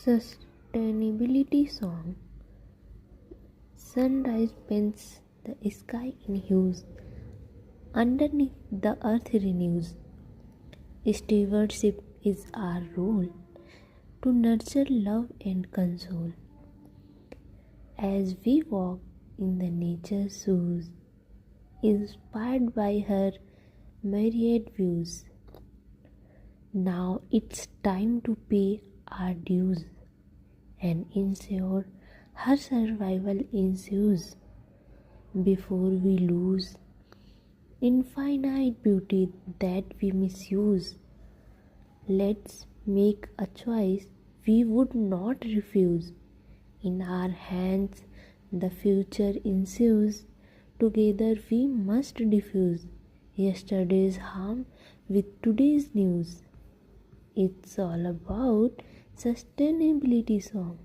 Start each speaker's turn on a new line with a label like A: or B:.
A: Sustainability song. Sunrise paints the sky in hues. Underneath the earth renews. Stewardship is our role to nurture love and console. As we walk in the nature's shoes, inspired by her myriad views, now it's time to pay our dues and ensure her survival ensues before we lose infinite beauty that we misuse. Let's make a choice we would not refuse. In our hands the future ensues. Together we must diffuse yesterday's harm with today's news. It's all about sustainability song.